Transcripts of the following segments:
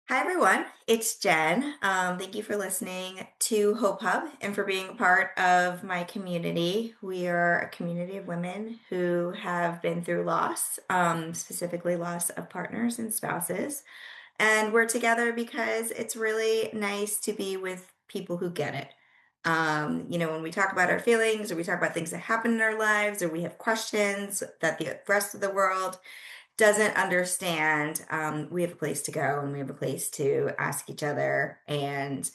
Hi, everyone. It's Jen. Thank you for listening to Hope Hub and for being a part of my community. We are a community of women who have been through loss, specifically loss of partners and spouses. And we're together because it's really nice to be with people who get it. When we talk about our feelings or we talk about things that happen in our lives or we have questions that the rest of the world doesn't understand, we have a place to go and we have a place to ask each other and,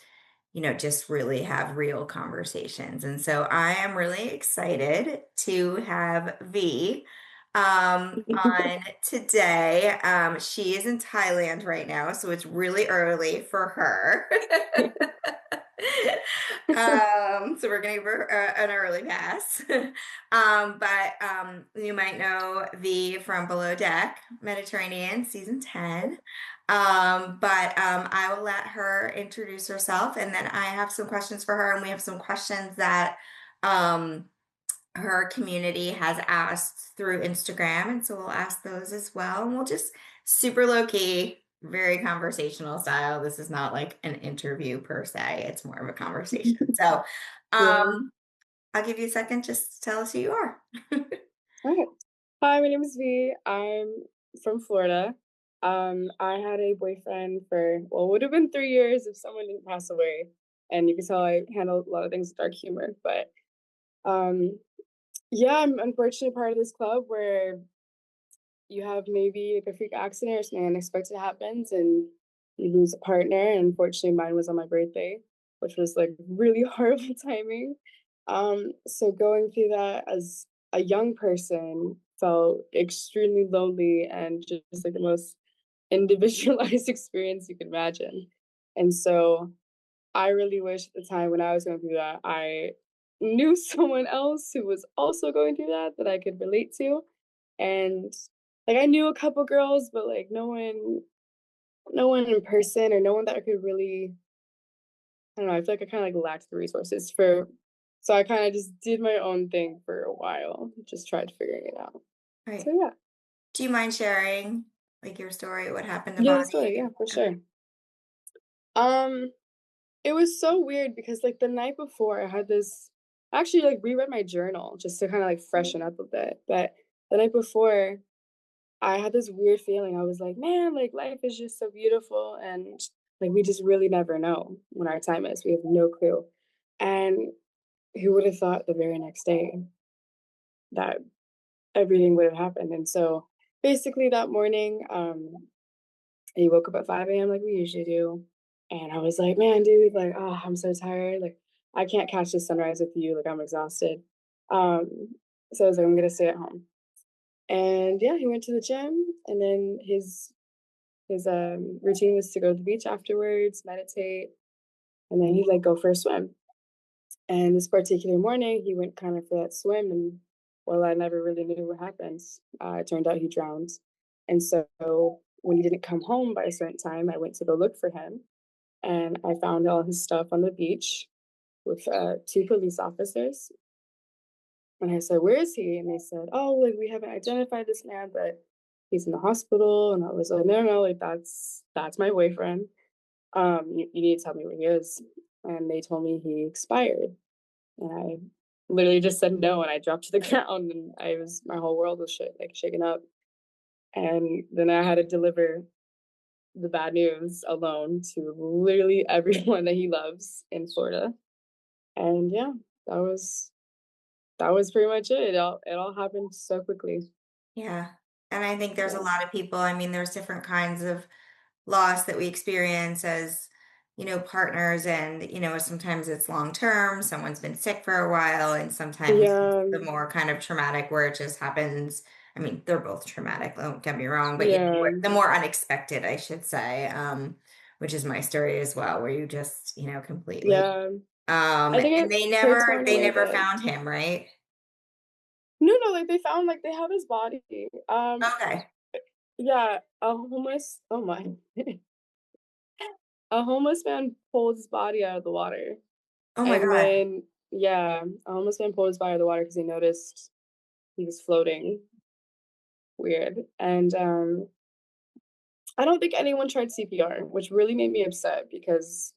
just really have real conversations. And so I am really excited to have V on today. She is in Thailand right now, so it's really early for her. So we're gonna give her an early pass. But you might know V from Below Deck, Mediterranean, season 10. But I will let her introduce herself, and then I have some questions for her, and we have some questions that um, her community has asked through Instagram, and so we'll ask those as well. And we'll just super low key, very conversational style. This is not like an interview per se, it's more of a conversation. So, Yeah. um, I'll give you a second just to tell us who you are. All right. Hi, my name is V. I'm from Florida. I had a boyfriend for, well, it would have been 3 years if someone didn't pass away. And you can tell I handle a lot of things with dark humor. But um, yeah, I'm unfortunately part of this club where you have maybe like a freak accident or something unexpected happens and you lose a partner. And unfortunately, mine was on my birthday, which was like really horrible timing. So going through that as a young person felt extremely lonely and just like the most individualized experience you could imagine. And so I really wish at the time when I was going through that, I knew someone else who was also going through that I could relate to. And like I knew a couple girls, but like no one in person or no one that I could really I don't know, I feel like I kinda like lacked the resources for so I kinda just did my own thing for a while, just tried figuring it out. So Right. yeah. Do you mind sharing like your story, what happened to Yeah, the Bonnie? story, yeah, for sure. Um, it was so weird because like the night before I had this I actually like reread my journal just to kind of like freshen up a bit. But the night before I had this weird feeling. I was like, man, like life is just so beautiful and like we just really never know when our time is. We have no clue. And who would have thought the very next day that everything would have happened? And so basically that morning, he woke up at 5 a.m. like we usually do. And I was like, man, dude, like, oh, I'm so tired. Like, I can't catch the sunrise with you. Like, I'm exhausted. Um, so I was like, I'm gonna stay at home. And yeah, he went to the gym, and then his routine was to go to the beach afterwards, meditate, and then he'd like go for a swim. And this particular morning, he went kind of for that swim, and well, I never really knew what happened. It turned out he drowned. And so when he didn't come home by a certain time, I went to go look for him, and I found all his stuff on the beach with two police officers. And I said, "Where is he?" And they said, "Oh, like we haven't identified this man, but he's in the hospital." And I was like, "No, no, no, like that's my boyfriend. You need to tell me where he is." And they told me he expired. And I literally just said no, and I dropped to the ground, and my whole world was like shaken up. And then I had to deliver the bad news alone to literally everyone that he loves in Florida. And yeah, that was that was pretty much it. It all happened so quickly. Yeah. And I think there's a Yeah. lot of people, I mean, there's different kinds of loss that we experience as, partners. And, sometimes it's long term, someone's been sick for a while, and sometimes it's Yeah. the more kind of traumatic where it just happens. I mean, they're both traumatic, don't get me wrong, but Yeah. the more unexpected, I should say, which is my story as well, where you just, completely, Yeah. I think and it hurts more in a they way never that found him, right? no, no, like they found like they have his body. Okay. Yeah, a homeless oh my. A homeless man pulled his body out of the water. Oh my And God. then yeah, a homeless man pulled his body out of the water because he noticed he was floating weird. And I don't think anyone tried CPR, which really made me upset because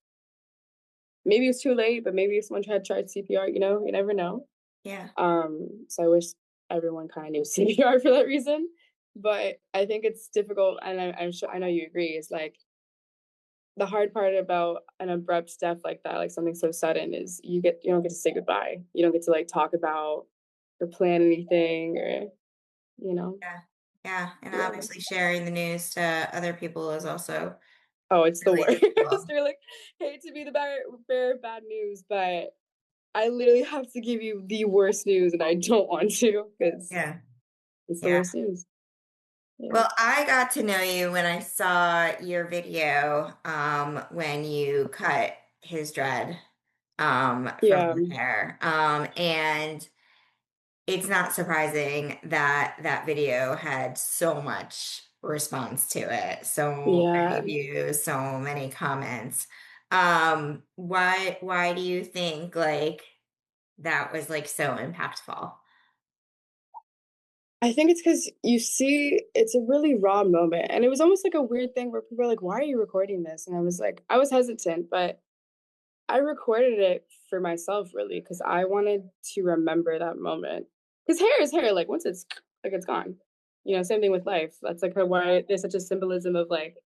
maybe it's too late, but maybe if someone had tried CPR, you never know. Yeah. So I wish everyone kind of knew CPR for that reason. But I think it's difficult, and I'm sure I know you agree. Is like the hard part about an abrupt death like that, like something so sudden, is you don't get to say goodbye. You don't get to like talk about or plan anything, or you know, Yeah. Yeah. And yeah. obviously sharing the news to other people is also Oh, it's the really worst. difficult. They're like, hate to be the bearer of bad news, but I literally have to give you the worst news, and I don't want to because Yeah. it's the Yeah. worst news. Yeah. Well, I got to know you when I saw your video when you cut his dread from Yeah. his hair. And it's not surprising that that video had so much response to it, so many Yeah. views, so many comments. Why do you think like that was like so impactful? I think it's because you see it's a really raw moment, and it was almost like a weird thing where people are like, "Why are you recording this?" And I was hesitant, but I recorded it for myself really because I wanted to remember that moment. Because hair is hair, like, once it's like, it's gone. Same thing with life. That's, like, why there's such a symbolism of, like,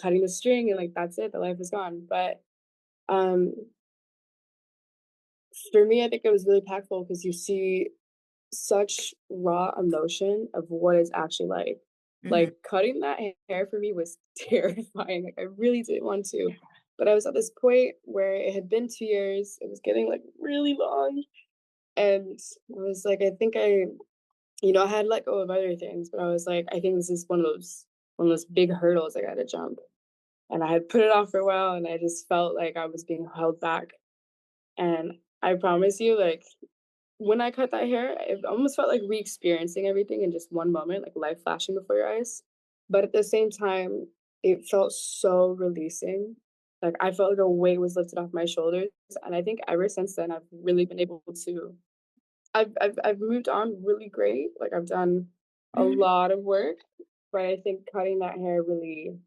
cutting the string and, like, that's it, the life is gone. But, um, for me, I think it was really impactful because you see such raw emotion of what it's actually like. Mhm. Like, cutting that hair for me was terrifying, like, I really didn't want to, but I was at this point where it had been 2 years, it was getting, like, really long, and I was like, I think I had let go of other things, but I was like, I think this is one of those big hurdles I gotta jump, and I had put it off for a while, and I just felt like I was being held back, and I promise you, like, when I cut that hair, it almost felt like re-experiencing everything in just one moment, like life flashing before your eyes. But at the same time, it felt so releasing. Like I felt like a weight was lifted off my shoulders. And I think ever since then I've really been able to I've moved on really great. Like I've done a Mhm. lot of work, but I think cutting that hair really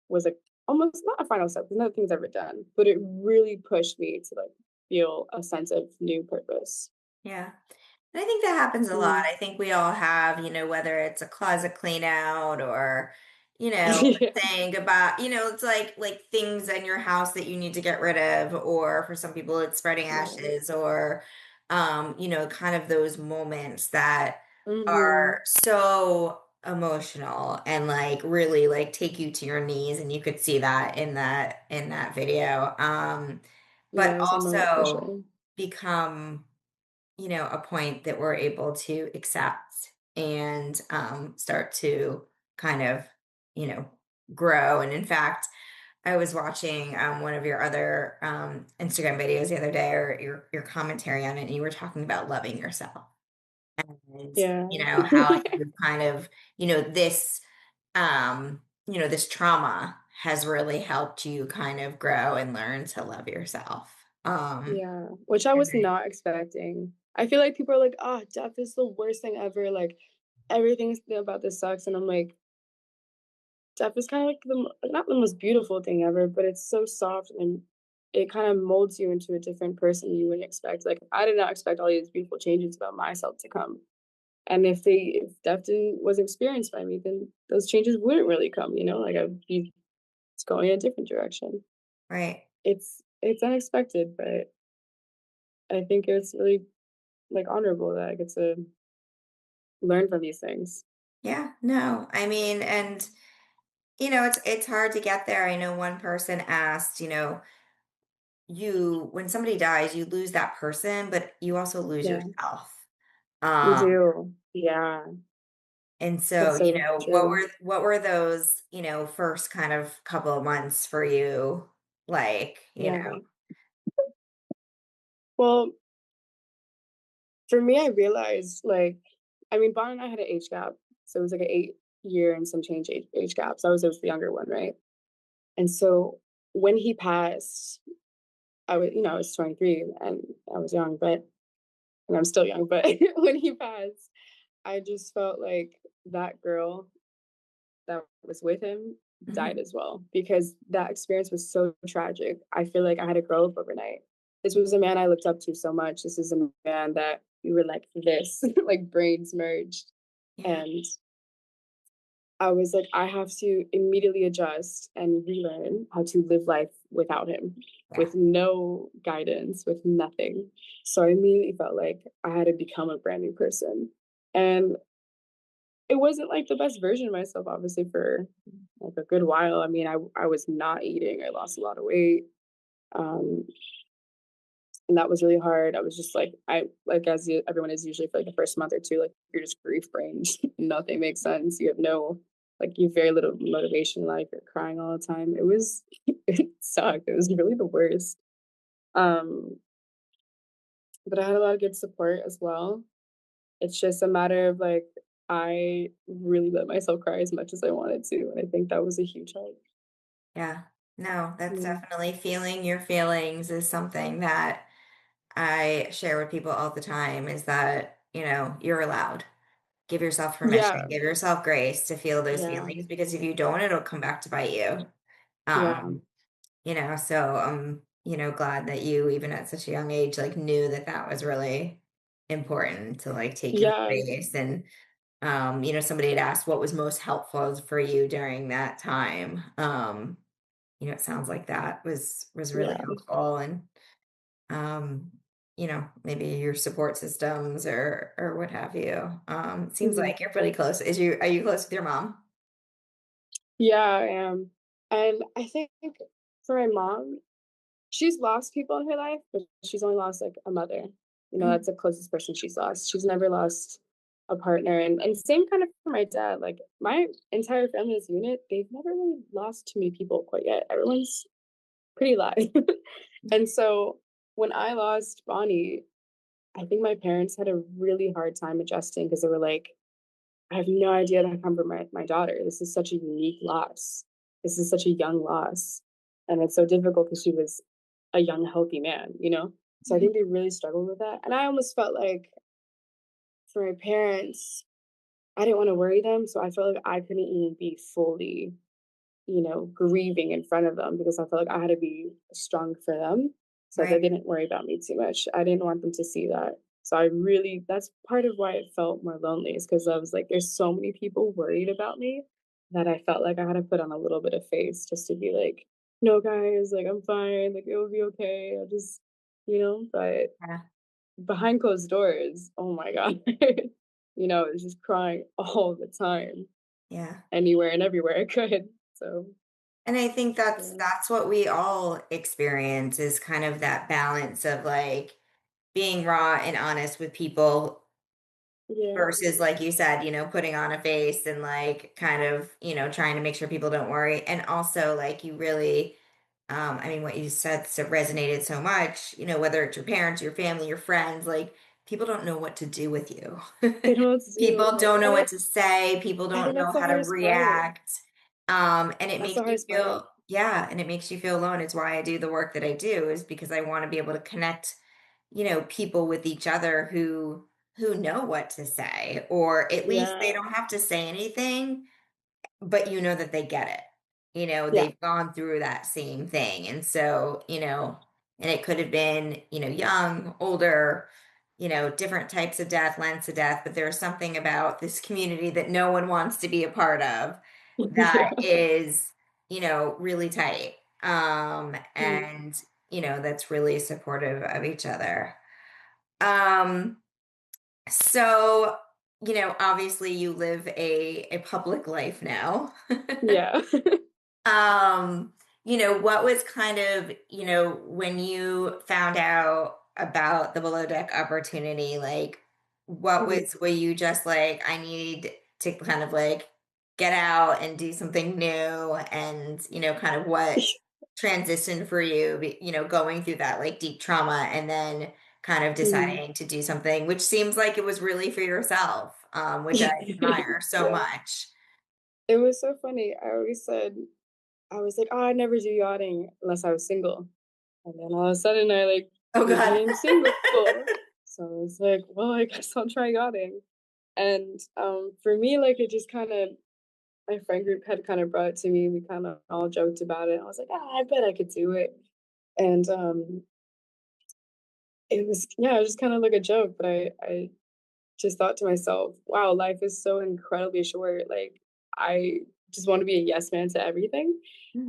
was like almost not a final step because nothing's ever done, but it really pushed me to like feel a sense of new purpose. Yeah. And I think that happens a lot. Mm. I think we all have, whether it's a closet clean out or, Yeah. saying goodbye, it's like things in your house that you need to get rid of, or for some people it's spreading Yeah. ashes or kind of those moments that are Mhm. so emotional and like really like take you to your knees, and you could see that in that video. But Yeah, it's a moment for also sure. become a point that we're able to accept and start to kind of, you know, grow. And in fact, I was watching one of your other Instagram videos the other day, or your commentary on it, and you were talking about loving yourself and, Yeah. how you kind of, this, this trauma has really helped you kind of grow and learn to love yourself. Yeah, which I was not expecting. I feel like people are like, "Ah, death is the worst thing ever, like, everything about this sucks," and I'm like, death is kinda like not the most beautiful thing ever, but it's so soft and it kinda molds you into a different person you wouldn't expect. Like, I did not expect all these beautiful changes about myself to come, and if death was experienced by me, then those changes wouldn't really come, like, I'd be just going in a different direction. Right. It's unexpected, but I think it's really, like, honorable that I get to learn from these things. Yeah, no, I mean, and it's hard to get there. I know one person asked, you when somebody dies, you lose that person, but you also lose Yeah, yourself. you Um, do. Yeah, and so, that's so what true. were those, first kind of couple of months for you like, Yeah. Well, for me, I realized, like I mean, Bon and I had an age gap, so it was like an 8-year and some change age gap, so I was the younger one, right? And so when he passed, I was 23 and I was young, but and I'm still young, but when he passed, I just felt like that girl that was with him died Mhm. as well because that experience was so tragic. I feel like I had to grow up overnight. This was a man I looked up to so much. This is a man that we were like this, like brains merged. Yeah. And I was like, I have to immediately adjust and relearn how to live life without him, Yeah. with no guidance, with nothing. So I immediately felt like I had to become a brand new person. And it wasn't like the best version of myself, obviously, for like a good while. I mean, I was not eating. I lost a lot of weight. Um, and that was really hard. I was just like, I like as everyone is usually for like the first month or two, like you're just grief brained. Nothing makes sense. You have no like you have very little motivation in life. You're crying all the time. It was it sucked. It was really the worst. Um, but I had a lot of good support as well. It's just a matter of like I really let myself cry as much as I wanted to, and I think that was a huge help. Yeah. No, that's Yeah. definitely feeling your feelings is something that I share with people all the time is that, you're allowed. Give yourself permission, Yeah. give yourself grace to feel those Yeah. feelings because if you don't, it'll come back to bite you. Yeah. Um, so I'm, glad that you, even at such a young age, like knew that that was really important to like take your Yeah. space. And, somebody had asked what was most helpful for you during that time. It sounds like that was really Yeah. helpful. And, um, maybe your support systems or what have you. It seems Mhm. like you're pretty close. Are you close with your mom? Yeah, I am. And I think for my mom, she's lost people in her life, but she's only lost like a mother. Mhm. That's the closest person she's lost. She's never lost a partner. And same kind of for my dad. Like my entire family's unit, they've never really lost too many people quite yet. Everyone's pretty alive. And so when I lost Bonnie, I think my parents had a really hard time adjusting because they were like, I have no idea how to comfort my daughter. This is such a unique loss. This is such a young loss. And it's so difficult because she was a young, healthy man? So I Mhm. think they really struggled with that. And I almost felt like for my parents, I didn't want to worry them. So I felt like I couldn't even be fully grieving in front of them because I felt like I had to be strong for them so they Right. didn't worry about me too much. I didn't want them to see that. So that's part of why it felt more lonely is because I was like, there's so many people worried about me that I felt like I had to put on a little bit of face just to be like, no, guys, like, I'm fine. Like, it will be okay. I'll but Yeah. behind closed doors, oh my God, it's just crying all the time, Yeah. anywhere and everywhere I could. So, And I think that's yeah. that's what we all experience is kind of that balance of like being raw and honest with people Yeah. versus like you said, putting on a face and like kind of, trying to make sure people don't worry. And also like you really I mean what you said so resonated so much, whether it's your parents, your family, your friends, like people don't know what to do with you. They don't know what to People do. don't know And what to say, people I don't think know that's the how to hardest part. react. And it That's makes the you hardest part. feel yeah, and it makes you feel alone. It's why I do the work that I do is because I want to be able to connect, people with each other who know what to say, or at least they Yeah. don't have to say anything, but you know that they get it. Yeah. They've gone through that same thing. And so, and it could have been, young, older, different types of death, lengths of death, but there's something about this community that no one wants to be a part of that Yeah. is, really tight. Mm. And, that's really supportive of each other. Um, so, obviously you live a public life now. Yeah. Um, what was kind of, when you found out about the below deck opportunity, like Mhm. were you just like, I need to kind of like get out and do something new and, kind of what transitioned for you, going through that like deep trauma and then kind of Mhm. deciding to do something, which seems like it was really for yourself, which I admire so Yeah. much. It was so funny. I always said I was like, "Oh, I'd never do yachting unless I was single." And then all of a sudden I, like, Oh God. became single. So I was like, "Well, I guess I'll try yachting." And, for me, like, it just kinda my friend group had kind of brought it to me. We kind of all joked about it. I was like, ah, I bet I could do it. And it was, yeah, it was just kind of like a joke. But I just thought to myself, wow, life is so incredibly short. Like, I just want to be a yes man to everything.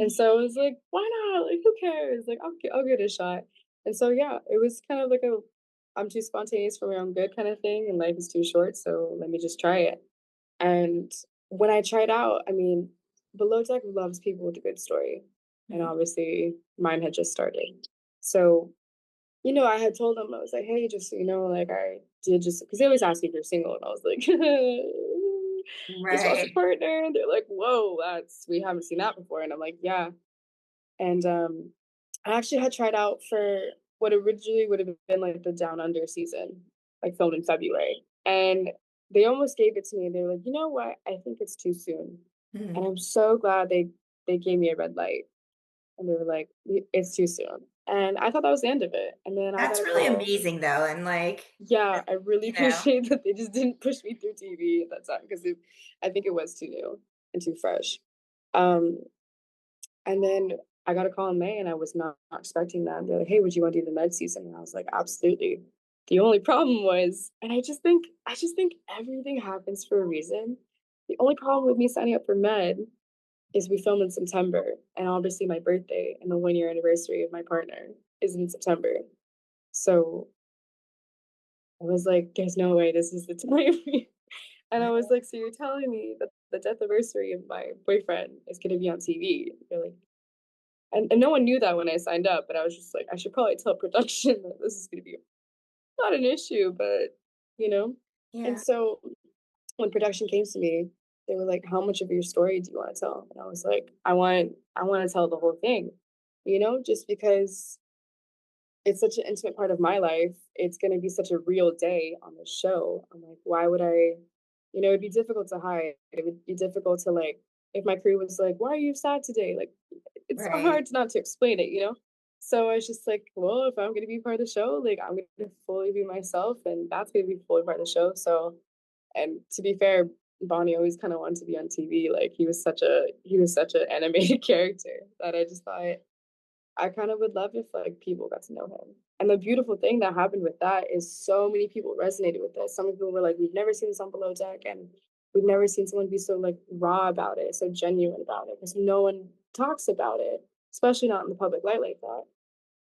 And Mhm. so I was like, why not? Like, who cares? Like, I'll give it a shot. And so, yeah, it was kind of like a, I'm too spontaneous for my own good kind of thing, and life is too short. So let me just try it. And when I tried out, I mean, Below Deck loves people with a good story. And Mhm. obviously, mine had just started. So I had told them, I was like, hey, just so you know, like I did just because they always ask me if you're single, and I was like, just lost a Right. partner. And they're like, whoa, that's we haven't seen that before. And I'm like, yeah. And I actually had tried out for what originally would have been like the Down Under season, like filmed in February. And they almost gave it to me. They were like, you know what? I think it's too soon. And Mhm. I'm so glad they gave me a red light and they were like, It's too soon." And I thought that was the end of it, and then I got That's a really call. amazing though, and like, Yeah, I really you know, appreciate that they just didn't push me through TV at that time because I think it was too new and too fresh. Um, and then I got a call in May, and I was not expecting that. They're like, "Hey, would you want to do the med season?" And I was like, "Absolutely." The only problem was, and I just think everything happens for a reason. The only problem with me signing up for med is we film in September, and obviously my birthday and the 1 year anniversary of my partner is in September. So I was like, there's no way this is the time. And I was like, so you're telling me that the death anniversary of my boyfriend is going to be on TV? They're like, and no one knew that when I signed up, but I was just like, I should probably tell production that this is going to be not an issue, but you know? And yeah, so when production came to me, they were like, "How much of your story do you want to tell?" And I was like, "I want to tell the whole thing, just because it's such an intimate part of my life. It's going to be such a real day on the show. I'm like, why would I? It'd be difficult to hide. It would be difficult to like, if my crew was like, "Why are you sad today?" Like, it's so right. hard not to explain it. So I was just like, well, if I'm going to be part of the show, like, I'm going to fully be myself, and that's going to be fully part of the show. So and to be fair, Bonnie always kind of wanted to be on TV. Like he was such an animated character that I just thought I kind of would love if like people got to know him. And the beautiful thing that happened with that is so many people resonated with this. Some people were like, "We've never seen this on Below Deck," and we've never seen someone be so like raw about it, so genuine about it, because no one talks about it, especially not in the public light like that.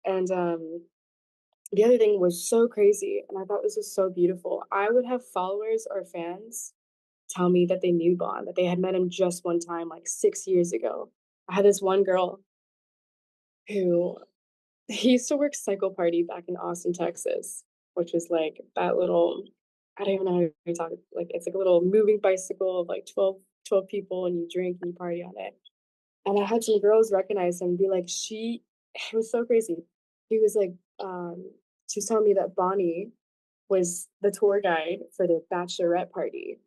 And the other thing was so crazy, and I thought this was so beautiful. I would have followers or fans tell me that they knew Bond, that they had met him just one time, like 6 years ago. I had this one girl who he used to work Cycle Party back in Austin, Texas, which is like that little, I don't even know how you talk, like it's like a little moving bicycle of like 12 people and you drink and you party on it. And I had some girls recognize him and be like, it was so crazy. He was like, she was telling me that Bonnie was the tour guide for their bachelorette party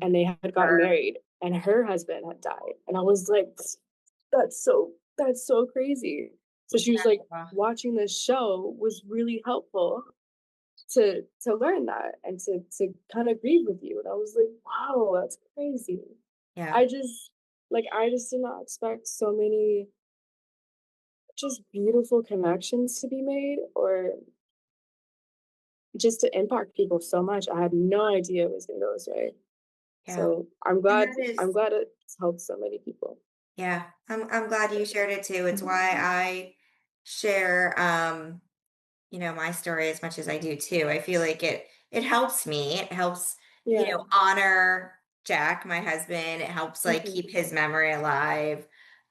and they had gotten Or married and her husband had died. And I was like, that's so crazy. So she was like, uh, watching this show was really helpful to learn that and to kind of grieve with you. And I was like, wow, that's crazy. yeah, I just did not expect so many just beautiful connections to be made or just to impact people so much. I had no idea it was gonna go this way. yeah. So I'm And glad that I'm is, glad it's helped so many people. yeah. I'm glad you shared it too. It's why I share my story as much as I do too. I feel like it helps me. It helps, Yeah. honor Jack, my husband. It helps like keep Mhm. his memory alive.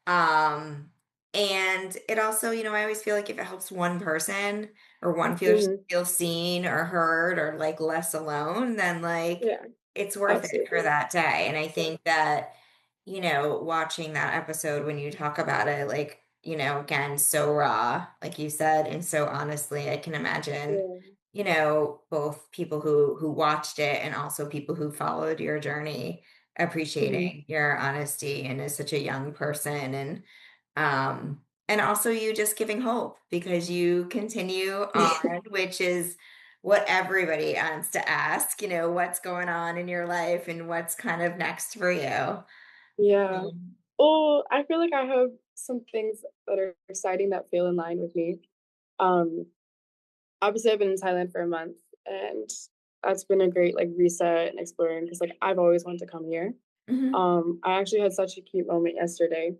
Um, and it also, I always feel like if it helps one person or one Mhm. feel seen or heard or like less alone, then like Yeah, it's worth it for absolutely. that day. And I Yeah. think that, watching that episode when you talk about it, like, again, so raw, like you said, and so honestly, I can imagine, Yeah. both people who watched it and also people who followed your journey Mhm. appreciating your honesty and as such a young person and also you just giving hope because you continue on, which is what everybody wants to ask, what's going on in your life and what's kind of next for you. Yeah. Mm. Oh, I feel like I have some things that are exciting that feel in line with me. Um, Obviously, I've been in Thailand for a month, and that's been a great like reset and exploring because like I've always wanted to come here. Mhm, I actually had such a cute moment yesterday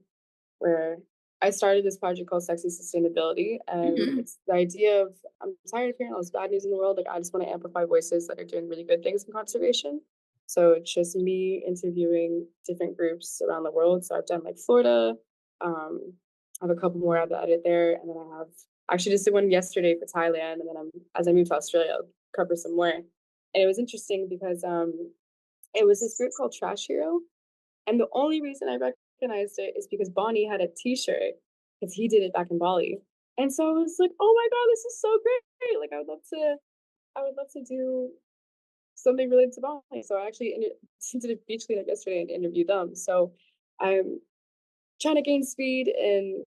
where I started this project called Sexy Sustainability, and mhm, it's the idea of I'm tired of hearing all this bad news in the world. Like I just want to amplify voices that are doing really good things in conservation. So it's just me interviewing different groups around the world. So I've done like Florida. I have a couple more I've added there, and then I have actually just did one yesterday for Thailand, and then as I move to Australia, I'll cover some more. And it was interesting because it was this group called Trash Hero, and the only reason I recognized it is because Bonnie had a T-shirt because he did it back in Bali. And so I was like, "Oh my god, this is so great! Like, I would love to do something related to Bali." So I actually did a beach cleanup yesterday and interviewed them. So I'm trying to gain speed in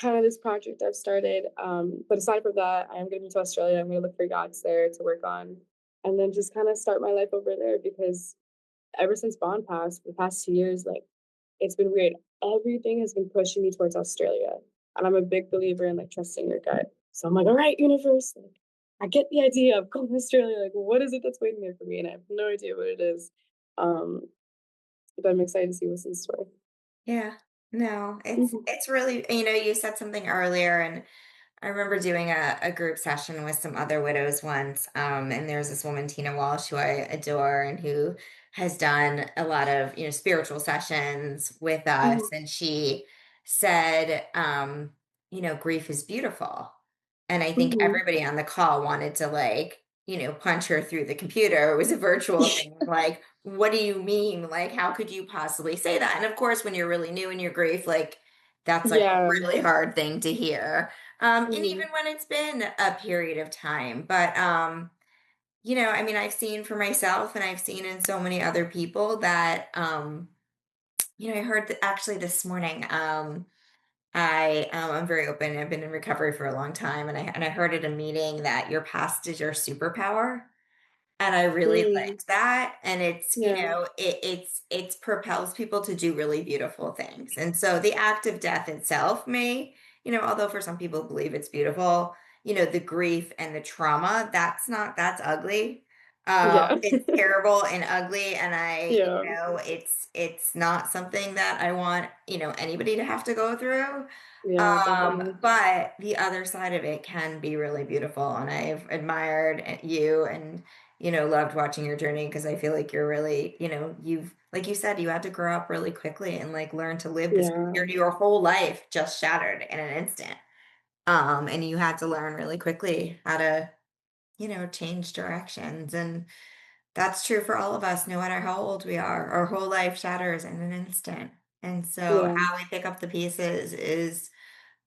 kind of this project I've started. But aside from that, I am going to move to Australia. I'm going to look for yachts there to work on, and then just kind of start my life over there because ever since Bond passed, the past 2 years, like it's been weird. Everything has been pushing me towards Australia. And I'm a big believer in like trusting your gut. So I'm like, all right, universe, like I get the idea of going to Australia. Like, what is it that's waiting there for me? And I have no idea what it is. Um, but I'm excited to see what's in store. yeah. No, it's Mhm. it's really, you said something earlier, and I remember doing a group session with some other widows once, and there's this woman, Tina Walsh, who I adore and who has done a lot of, spiritual sessions with Mhm. us. And she said, grief is beautiful. And I think Mhm. everybody on the call wanted to like, punch her through the computer. It was a virtual thing. Like, what do you mean? Like, how could you possibly say that? And of course, when you're really new in your grief, like, that's like a Yeah. really hard thing to hear. And Mhm. even when it's been a period of time. But I mean, I've seen for myself and I've seen in so many other people that I heard that actually this morning, I'm very open. I've been in recovery for a long time, and I heard at a meeting that your past is your superpower. And I really Mm. liked that, and it's, Yeah. it's propels people to do really beautiful things, and so the act of death itself may, although for some people believe it's beautiful, the grief and the trauma, that's ugly. Yeah. It's terrible and ugly, and Yeah. it's not something that I want, anybody to have to go through. Yeah, definitely. But the other side of it can be really beautiful, and I've admired you and loved watching your journey because I feel like you're really, you've, like you said, you had to grow up really quickly and like learn to live this, Yeah. your whole life just shattered in an instant. And you had to learn really quickly how to, change directions. And that's true for all of us, no matter how old we are. Our whole life shatters in an instant. And so Yeah. how we pick up the pieces is,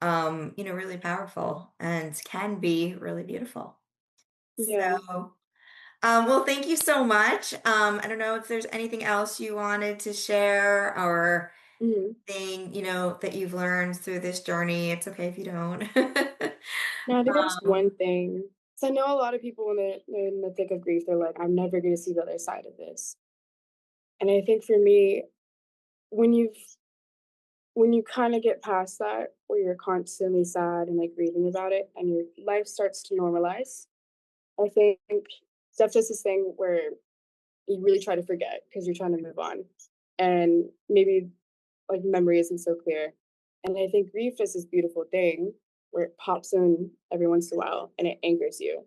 really powerful and can be really beautiful. Yeah. So, well, thank you so much. I don't know if there's anything else you wanted to share or Mhm. thing, that you've learned through this journey. It's okay if you don't. No, I think there's um, one thing. So I know a lot of people when they're in the thick of grief, they're like, I'm never going to see the other side of this. And I think for me, when you've when you kind of get past that, where you're constantly sad and like grieving about it, and your life starts to normalize, I think that's just this thing where you really try to forget because you're trying to move on, and maybe like memory isn't so clear. And I think grief is this beautiful thing where it pops in every once in a while and it angers you.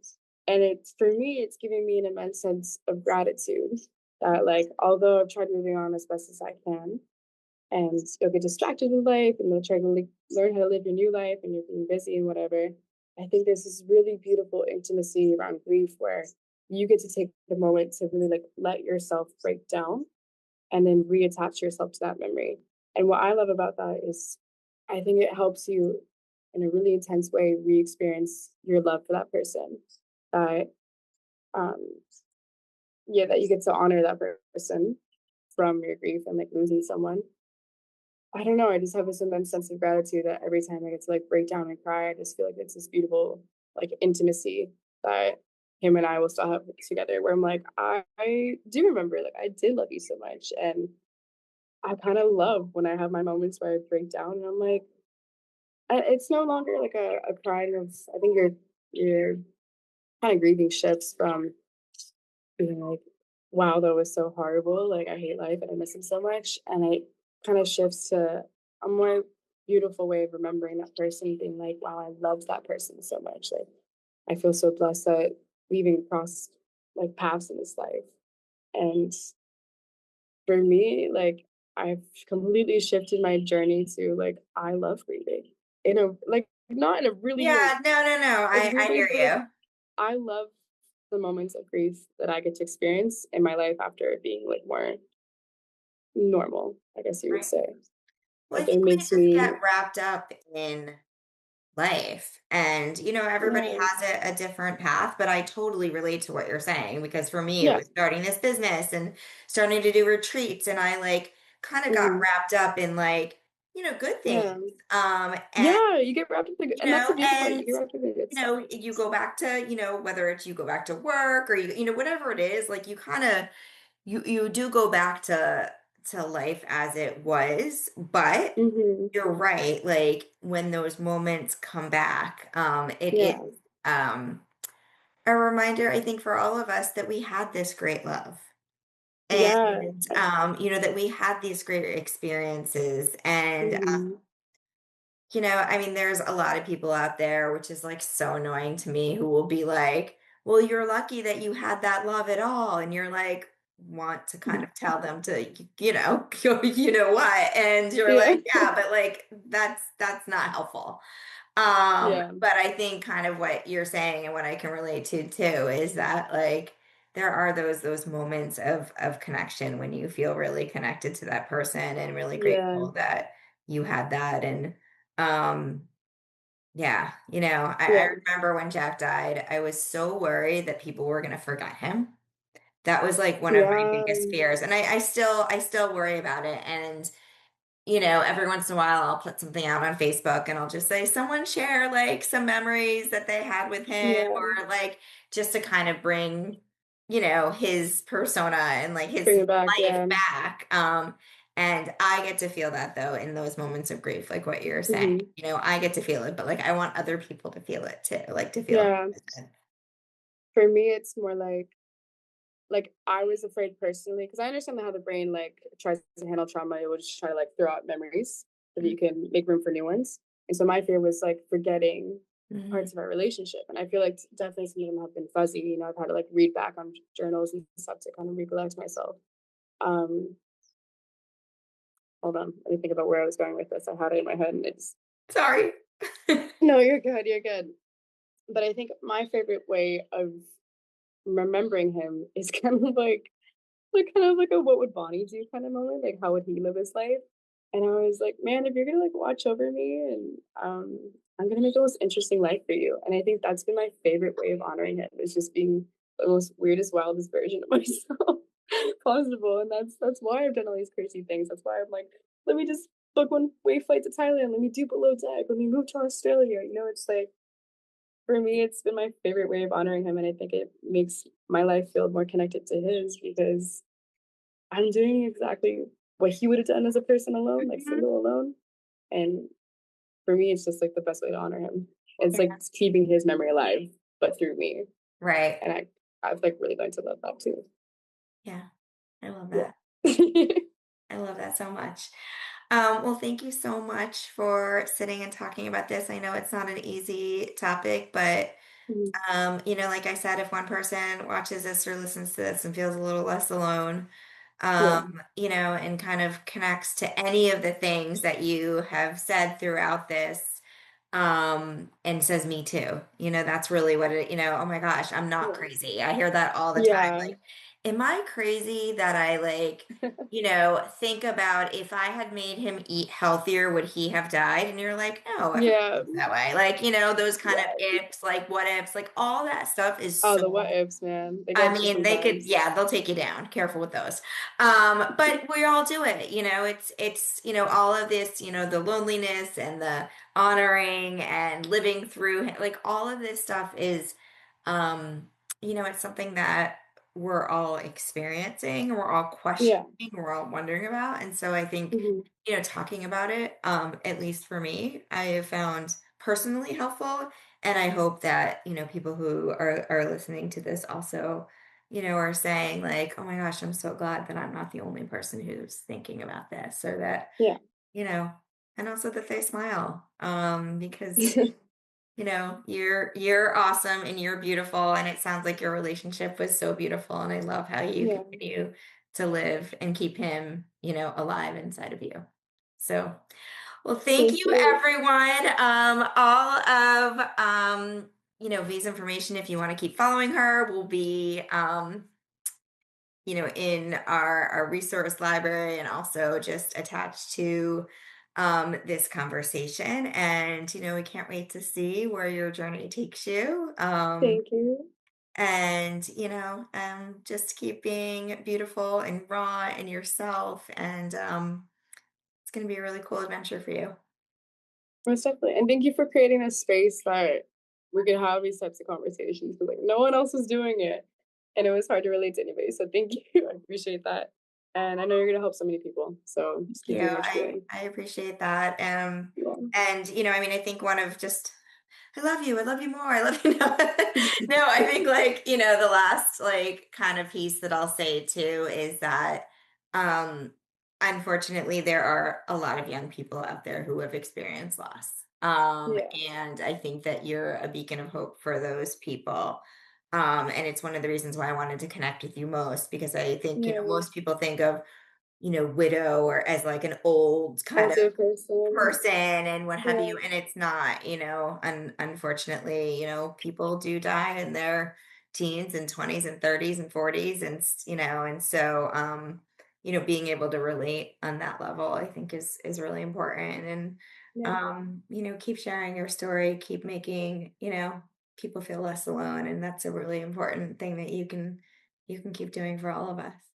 And it's for me, it's giving me an immense sense of gratitude that like although I've tried moving on as best as I can and you'll get distracted with life and you'll try to learn how to live your new life and you're being busy and whatever. I think there's this really beautiful intimacy around grief where you get to take the moment to really like let yourself break down and then reattach yourself to that memory. And what I love about that is I think it helps you in a really intense way re-experience your love for that person. That um yeah, that you get to honor that person from your grief and like losing someone. I don't know. I just have this immense sense of gratitude that every time I get to like break down and cry, I just feel like it's this beautiful like intimacy that him and I will still have it together where I'm like, I do remember, like, I did love you so much, and I kinda love when I have my moments where I break down and I'm like, it's no longer like a crying of I think you're kinda grieving shifts from being like, "Wow, that was so horrible, like, I hate life and I miss him so much," and it kinda shifts to a more beautiful way of remembering that person, being like, "Wow, I loved that person so much," like, I feel so blessed that we even crossed, like, paths in this life, and for me, like, I've completely shifted my journey to, like, I love grieving in a like, not in a really, Yeah, no, no, no. I weird way, hear but, like, you. I love the moments of grief that I get to experience in my life after it being, like, more normal, I guess you would Right. say. Well, I Like, it think we makes just get me wrapped up in life. And, everybody yeah, has a different path, but I totally relate to what you're saying because for me, it yeah, was starting this business and starting to do retreats. And I like kind of got mhm, wrapped up in like, good things. yeah. And, Yeah, you get wrapped up in the and that's the beautiful part, you and, get wrapped up in the good stuff. you go back to, whether it's you go back to work or whatever it is, like you kind of, you do go back to life as it was, but Mhm, you're right, like, when those moments come back, it is, yeah, um, a reminder, I think, for all of us that we had this great love, yeah, and, that we had these great experiences, and, mhm, I mean, there's a lot of people out there, which is, like, so annoying to me, who will be like, "Well, you're lucky that you had that love at all," and you're like, want to kind of tell them to, go, you know what, and you're yeah, like, "Yeah, but, like, that's not helpful." yeah, But I think kind of what you're saying and what I can relate to too is that, like, there are those moments of connection when you feel really connected to that person and really yeah, grateful that you had that, and, um, yeah, I yeah, remember when Jack died, I was so worried that people were gonna forget him. That was, like, one of my yeah, biggest fears, and I still worry about it, and every once in a while, I'll put something out on Facebook and I'll just say, someone share like some memories that they had with him, yeah, or like just to kind of bring, his persona and like his bring it back, life yeah, back. And I get to feel that though in those moments of grief, like what you're saying. mhm, I get to feel it, but like I want other people to feel it too, like to feel. yeah. For me, it's more like, I was afraid personally because I understand how the brain, like, tries to handle trauma, it would just try to, like, throw out memories so that you can make room for new ones, and so my fear was, like, forgetting Mhm. parts of our relationship, and I feel like definitely some of them have been fuzzy, I've had to, like, read back on journals and stuff to kind of recollect myself. Um, hold on, let me think about where I was going with this, I had it in my head and it's Sorry. no, you're good, you're good. But I think my favorite way of remembering him is kind of kind of like a what would Bonnie do kind of moment, like how would he live his life? And I was like, man, if you're gonna like watch over me and I'm gonna make the most interesting life for you. And I think that's been my favorite way of honoring him is just being the most weirdest, wildest version of myself possible. And that's why I've done all these crazy things. That's why I'm like, let me just book one way flight to Thailand, let me do below deck, let me move to Australia. It's like for me, it's been my favorite way of honoring him, and I think it makes my life feel more connected to his because I'm doing exactly what he would have done as a person alone, like Mhm. single alone. And for me, it's just like the best way to honor him. It's Yeah. like keeping his memory alive, but through me. Right. And I've like really learned to love that too. Yeah. I love Yeah. that. I love that so much. Well, thank you so much for sitting and talking about this. I know it's not an easy topic, but Mhm. like I said, if one person watches this or listens to this and feels a little less alone, Yeah. and kind of connects to any of the things that you have said throughout this, and says me too. That's really what it, oh my gosh, I'm not Yeah. crazy. I hear that all the time. Yeah. Like, am I crazy that I like, think about if I had made him eat healthier, would he have died? And you're like, no, everybody Yeah. thinks that way. Like, those kind of Yeah. ifs, like what ifs, like all that stuff is Oh, so, the what ifs, man. They I get you mean, they could, sometimes. yeah, they'll take you down. Careful with those. But we all do it, it's, all of this, the loneliness and the honoring and living through, like all of this stuff is, um, it's something that we're all experiencing, we're all questioning, Yeah. we're all wondering about. And so I think, Mhm. talking about it, at least for me, I have found personally helpful. And I hope that, people who are listening to this also, are saying like, oh my gosh, I'm so glad that I'm not the only person who's thinking about this, or that, Yeah. you know, and also that they smile. Because you're awesome and you're beautiful, and it sounds like your relationship was so beautiful, and I love how you Yeah. continue to live and keep him, alive inside of you. So, well, thank Thank you you. everyone. All of V's information, if you want to keep following her, will be in our resource library, and also just attached to this conversation. And, we can't wait to see where your journey takes you. Thank you. And, just keep being beautiful and raw and yourself. And it's going to be a really cool adventure for you. Most definitely. And thank you for creating a space that we could have these types of conversations because like no one else was doing it. And it was hard to relate to anybody. So thank you. I appreciate that. And I know you're gonna help so many people. So just keep Yeah, doing what you're doing. I appreciate that. Yeah. And I think one of just I love you more, I love you. No, no, I think like, the last like kind of piece that I'll say too is that um unfortunately there are a lot of young people out there who have experienced loss. Yeah. And I think that you're a beacon of hope for those people. And it's one of the reasons why I wanted to connect with you most, because I think, Yeah. most people think of, widow or as like an old kind of Also a person. person and what have Yeah. you, and it's not, unfortunately, people do die in their teens and 20s and 30s and 40s, and and so being able to relate on that level, I think is really important. And Yeah. keep sharing your story, keep making, people feel less alone, and that's a really important thing that you can keep doing for all of us.